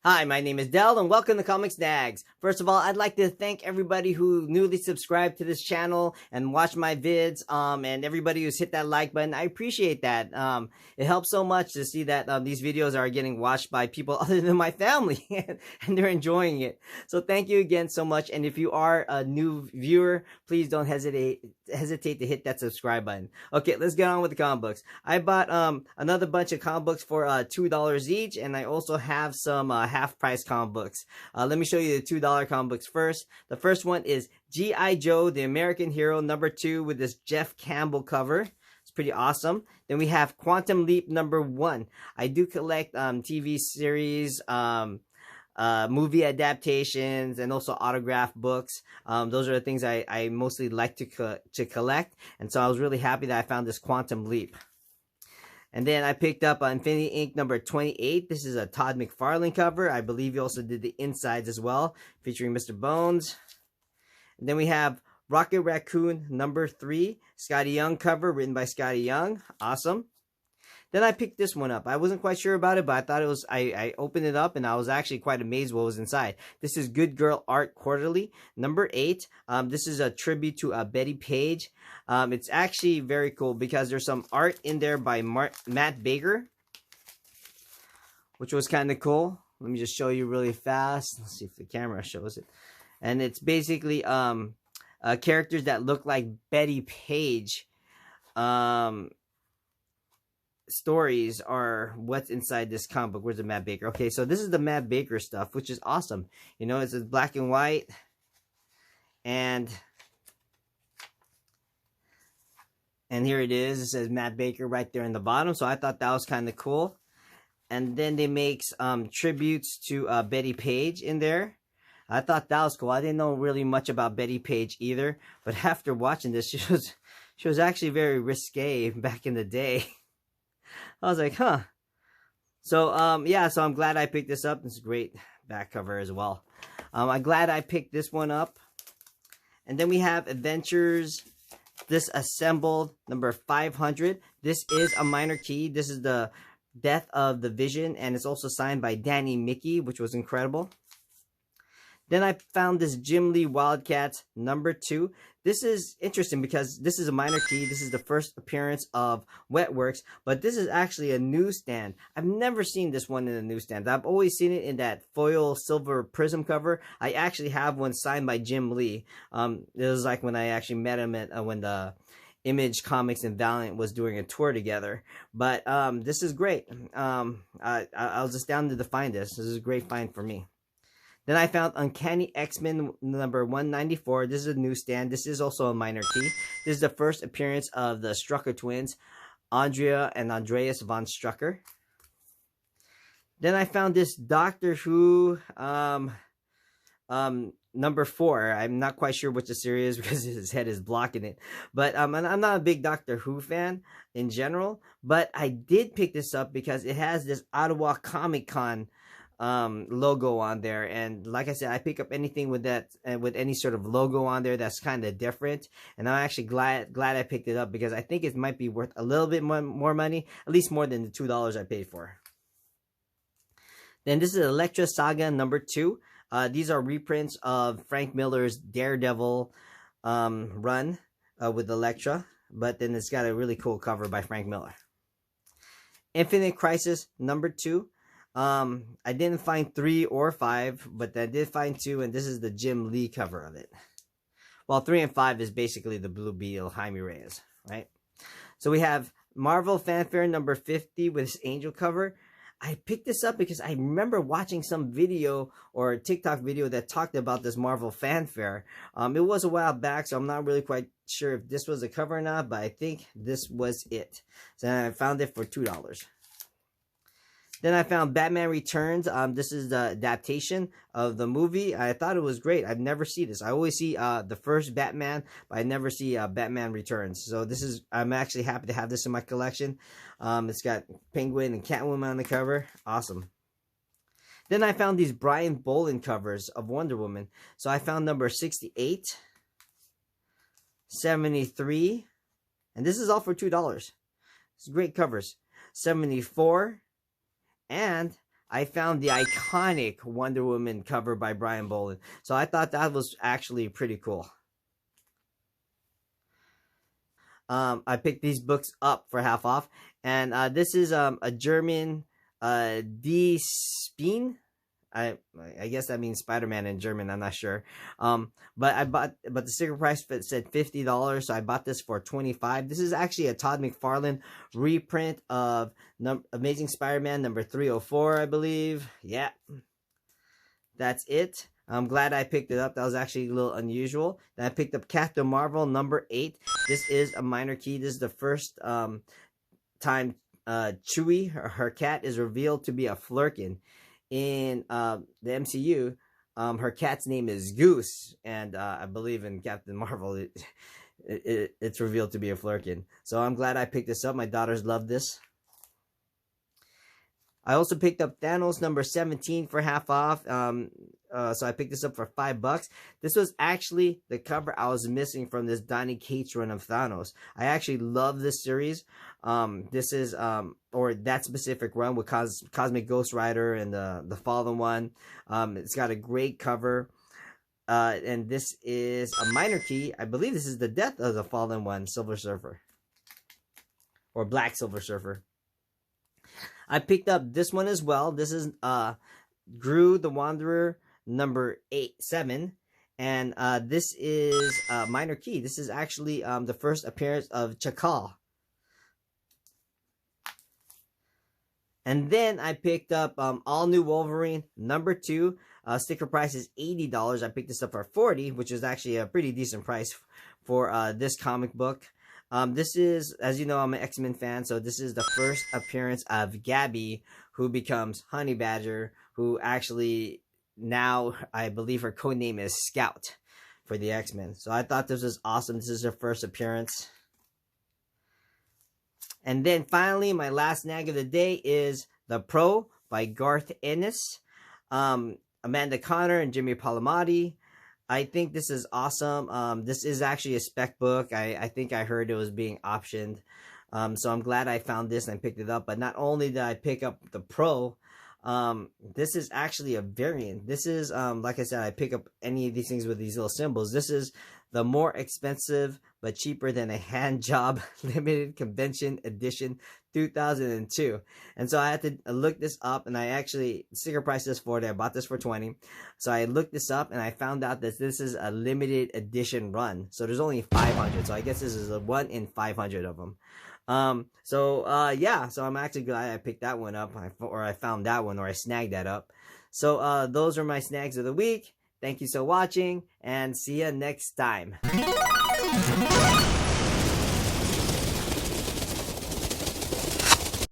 Hi, my name is Del and welcome to Comic Snags. First of all, I'd like to thank everybody who newly subscribed to this channel and watched my vids, and everybody who's hit that like button. I appreciate that. It helps so much to see that these videos are getting watched by people other than my family and they're enjoying it. So thank you again so much. And if you are a new viewer, please don't hesitate to hit that subscribe button. Okay, let's get on with the comic books. I bought another bunch of comic books for $2 each, and I also have some half-price comic books. Let me show you the $2 comic books first. The first one is G.I. Joe, the American Hero #2 with this Jeff Campbell cover. It's pretty awesome. Then we have Quantum Leap #1. I do collect TV series, movie adaptations, and also autograph books. Those are the things I mostly like to collect, and so I was really happy that I found this Quantum Leap. And then I picked up Infinity Inc. #28. This is a Todd McFarlane cover. I believe he also did the insides as well, featuring Mr. Bones. And then we have Rocket Raccoon #3, Scotty Young cover, written by Scotty Young. Awesome. Then I picked this one up. I wasn't quite sure about it, but I thought it was, I opened it up and I was actually quite amazed what was inside. This is Good Girl Art Quarterly, #8. This is a tribute to Betty Page. It's actually very cool because there's some art in there by Matt Baker, which was kind of cool. Let me just show you really fast. Let's see if the camera shows it. And it's basically characters that look like Betty Page. Stories are what's inside this comic book. Where's the Matt Baker? Okay, so this is the Matt Baker stuff, which is awesome. You know, it's black and white, and here it is. It says Matt Baker right there in the bottom. So I thought that was kind of cool. And then they make tributes to Betty Page in there. I thought that was cool. I didn't know really much about Betty Page either, but after watching this, she was actually very risque back in the day. I was like, huh. So, yeah, so I'm glad I picked this up. It's a great back cover as well. I'm glad I picked this one up. And then we have Adventures Disassembled #500. This is a minor key. This is the Death of the Vision, and it's also signed by Danny Mickey, which was incredible. Then I found this Jim Lee Wildcats #2. This is interesting because this is a minor key. This is the first appearance of Wetworks, but this is actually a newsstand. I've never seen this one in a newsstand. I've always seen it in that foil silver prism cover. I actually have one signed by Jim Lee. It was like when I actually met him at when the Image Comics and Valiant was doing a tour together. But this is great. I was astounded to find this. This is a great find for me. Then I found Uncanny X-Men #194. This is a newsstand. This is also a minor key. This is the first appearance of the Strucker twins, Andrea and Andreas von Strucker. Then I found this Doctor Who #4. I'm not quite sure which the series is because his head is blocking it. But I'm not a big Doctor Who fan in general. But I did pick this up because it has this Ottawa Comic Con logo on there, and like I said, I pick up anything with that with any sort of logo on there that's kind of different, and I'm actually glad I picked it up because I think it might be worth a little bit more money, at least more than the $2 I paid for. Then this is Elektra Saga #2. These are reprints of Frank Miller's Daredevil run with Elektra, but then it's got a really cool cover by Frank Miller. Infinite Crisis #2. I didn't find 3 or 5, but I did find 2, and this is the Jim Lee cover of it. Well, 3 and 5 is basically the Blue Beetle, Jaime Reyes, right? So we have Marvel Fanfare #50 with this angel cover. I picked this up because I remember watching some video or TikTok video that talked about this Marvel Fanfare. It was a while back, so I'm not really quite sure if this was the cover or not, but I think this was it. So I found it for $2. Then I found Batman Returns. This is the adaptation of the movie. I thought it was great. I've never seen this. I always see the first Batman, but I never see Batman Returns. So I'm actually happy to have this in my collection. It's got Penguin and Catwoman on the cover. Awesome. Then I found these Brian Bolland covers of Wonder Woman. So I found number 68, 73, and this is all for $2. It's great covers. 74. And I found the iconic Wonder Woman cover by Brian Bolland. So I thought that was actually pretty cool. I picked these books up for half off, and this is a German D Speen. I guess that means Spider-Man in German. I'm not sure. But the sticker price said $50, so I bought this for $25. This is actually a Todd McFarlane reprint of Amazing Spider-Man number 304, I believe. Yeah, that's it. I'm glad I picked it up. That was actually a little unusual. Then I picked up Captain Marvel number 8. This is a minor key. This is the first time Chewie, her cat, is revealed to be a Flurkin. In the MCU, her cat's name is Goose, and I believe in Captain Marvel, it's revealed to be a Flurkin. So I'm glad I picked this up. My daughters love this. I also picked up Thanos number 17 for half off. So I picked this up for $5. This was actually the cover I was missing from this Donny Cates run of Thanos. I actually love this series. This is or that specific run with Cosmic Ghost Rider and the Fallen One. It's got a great cover. And this is a minor key. I believe this is the death of the Fallen One, Silver Surfer. Or Black Silver Surfer. I picked up this one as well. This is Gru the Wanderer number 7. And this is minor key. This is actually the first appearance of Chakal. And then I picked up All New Wolverine number 2. Sticker price is $80. I picked this up for $40, which is actually a pretty decent price for this comic book. This is, as you know, I'm an X-Men fan, so this is the first appearance of Gabby, who becomes Honey Badger, who actually now, I believe her codename is Scout for the X-Men. So I thought this was awesome. This is her first appearance. And then finally, my last snag of the day is The Pro by Garth Ennis, Amanda Connor, and Jimmy Palmiotti. I think this is awesome. This is actually a spec book. I think I heard it was being optioned. So I'm glad I found this and picked it up. But not only did I pick up the Pro, this is actually a variant. This is, like I said, I pick up any of these things with these little symbols. This is the more expensive but cheaper than a hand job limited convention edition 2002. And so I had to look this up, and I actually sticker priced this for it. I bought this for $20. So I looked this up, and I found out that this is a limited edition run. So there's only 500. So I guess this is a 1 in 500 of them. Yeah, so I'm actually glad I picked that one up, or I found that one, or I snagged that up. So those are my snags of the week. Thank you for watching, and see you next time.